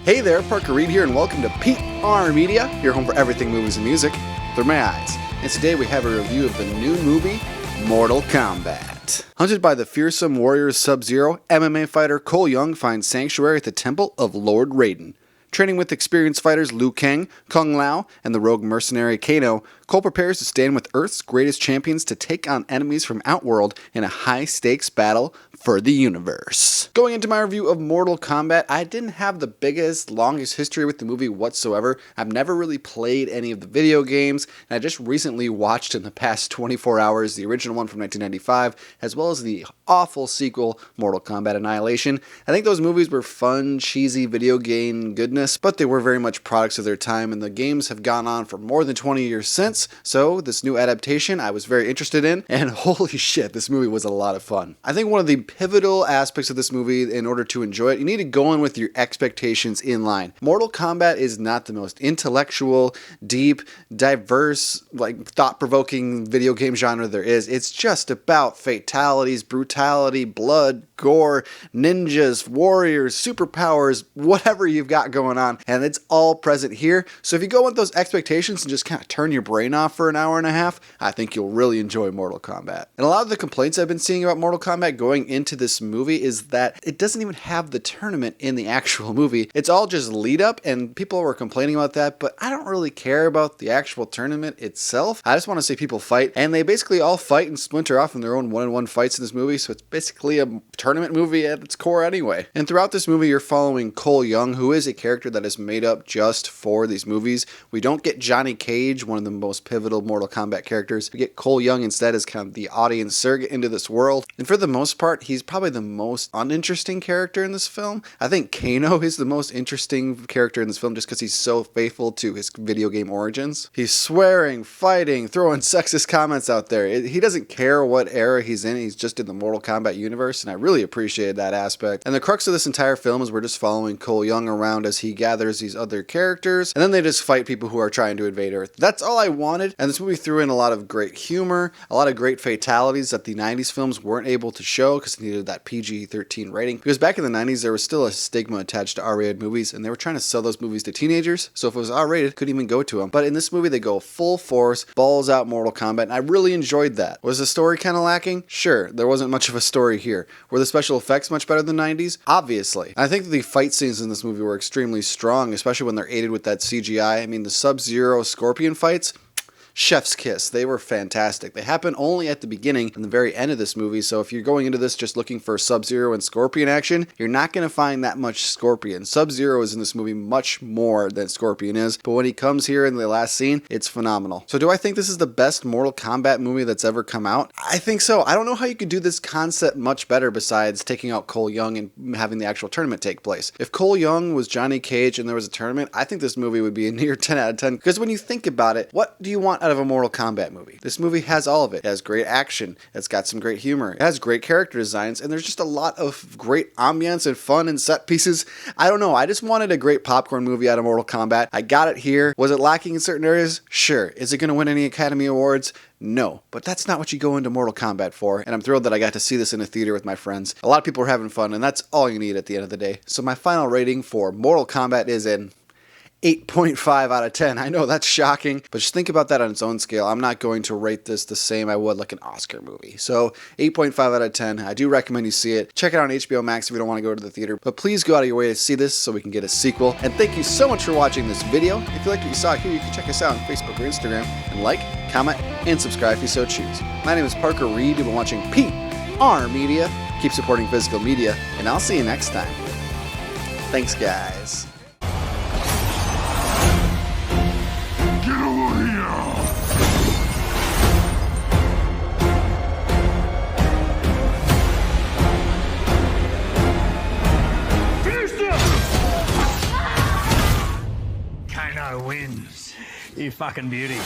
Hey there, Parker Reed here, and welcome to PR Media, your home for everything movies and music through my eyes. And today we have a review of the new movie, Mortal Kombat. Hunted by the fearsome warrior Sub-Zero, MMA fighter Cole Young finds sanctuary at the temple of Lord Raiden. Training with experienced fighters Liu Kang, Kung Lao, and the rogue mercenary Kano, Cole prepares to stand with Earth's greatest champions to take on enemies from Outworld in a high-stakes battle for the universe. Going into my review of Mortal Kombat, I didn't have the biggest, longest history with the movie whatsoever. I've never really played any of the video games, and I just recently watched in the past 24 hours the original one from 1995, as well as the awful sequel, Mortal Kombat Annihilation. I think those movies were fun, cheesy video game goodness, but they were very much products of their time, and the games have gone on for more than 20 years since. So this new adaptation I was very interested in, and holy shit, this movie was a lot of fun. I think one of the pivotal aspects of this movie, in order to enjoy it, you need to go in with your expectations in line. Mortal Kombat is not the most intellectual, deep, diverse, thought-provoking video game genre there is. It's just about fatalities, brutality, blood, gore, ninjas, warriors, superpowers, whatever you've got going on, and it's all present here. So if you go with those expectations and just kind of turn your brain off for an hour and a half, I think you'll really enjoy Mortal Kombat. And a lot of the complaints I've been seeing about Mortal Kombat going into this movie is that it doesn't even have the tournament in the actual movie. It's all just lead up, and people were complaining about that, but I don't really care about the actual tournament itself. I just want to see people fight, and they basically all fight and splinter off in their own one-on-one fights in this movie, so it's basically a tournament movie at its core anyway. And throughout this movie, you're following Cole Young, who is a character that is made up just for these movies. We don't get Johnny Cage, one of the most pivotal Mortal Kombat characters. We get Cole Young instead as kind of the audience surrogate into this world. And for the most part, he's probably the most uninteresting character in this film. I think Kano is the most interesting character in this film just because he's so faithful to his video game origins. He's swearing, fighting, throwing sexist comments out there. He doesn't care what era he's in. He's just in the Mortal Kombat universe, and I really appreciated that aspect. And the crux of this entire film is we're just following Cole Young around as he gathers these other characters, and then they just fight people who are trying to invade Earth. That's all I wanted, and this movie threw in a lot of great humor, a lot of great fatalities that the 90s films weren't able to show because they needed that PG-13 rating. Because back in the 90s, there was still a stigma attached to R-rated movies, and they were trying to sell those movies to teenagers, so if it was R-rated, couldn't even go to them. But in this movie, they go full force, balls out Mortal Kombat, and I really enjoyed that. Was the story kind of lacking? Sure, there wasn't much of a story here. Were the special effects much better than the 90s? Obviously. I think the fight scenes in this movie were extremely strong, especially when they're aided with that CGI. I mean, the Sub-Zero Scorpion fights, chef's kiss. They were fantastic. They happen only at the beginning and the very end of this movie, so if you're going into this just looking for Sub-Zero and Scorpion action, you're not going to find that much Scorpion. Sub-Zero is in this movie much more than Scorpion is, but when he comes here in the last scene, it's phenomenal. So do I think this is the best Mortal Kombat movie that's ever come out? I think so. I don't know how you could do this concept much better besides taking out Cole Young and having the actual tournament take place. If Cole Young was Johnny Cage and there was a tournament, I think this movie would be a near 10 out of 10, because when you think about it, what do you want out of a Mortal Kombat movie? This movie has all of it. It has great action. It's got some great humor. It has great character designs, and there's just a lot of great ambience and fun and set pieces. I don't know. I just wanted a great popcorn movie out of Mortal Kombat. I got it here. Was it lacking in certain areas? Sure. Is it going to win any Academy Awards? No, but that's not what you go into Mortal Kombat for, and I'm thrilled that I got to see this in a theater with my friends. A lot of people are having fun, and that's all you need at the end of the day. So my final rating for Mortal Kombat is an 8.5 out of 10. I know that's shocking, but just think about that on its own scale. I'm not going to rate this the same I would like an Oscar movie. So 8.5 out of 10. I do recommend you see it. Check it out on HBO Max if you don't want to go to the theater, but please go out of your way to see this so we can get a sequel. And thank you so much for watching this video. If you liked what you saw here, you can check us out on Facebook or Instagram and like, comment, and subscribe if you so choose. My name is Parker Reed. You've been watching PR Media. Keep supporting physical media, and I'll see you next time. Thanks, guys. Kano wins. You fucking beauty.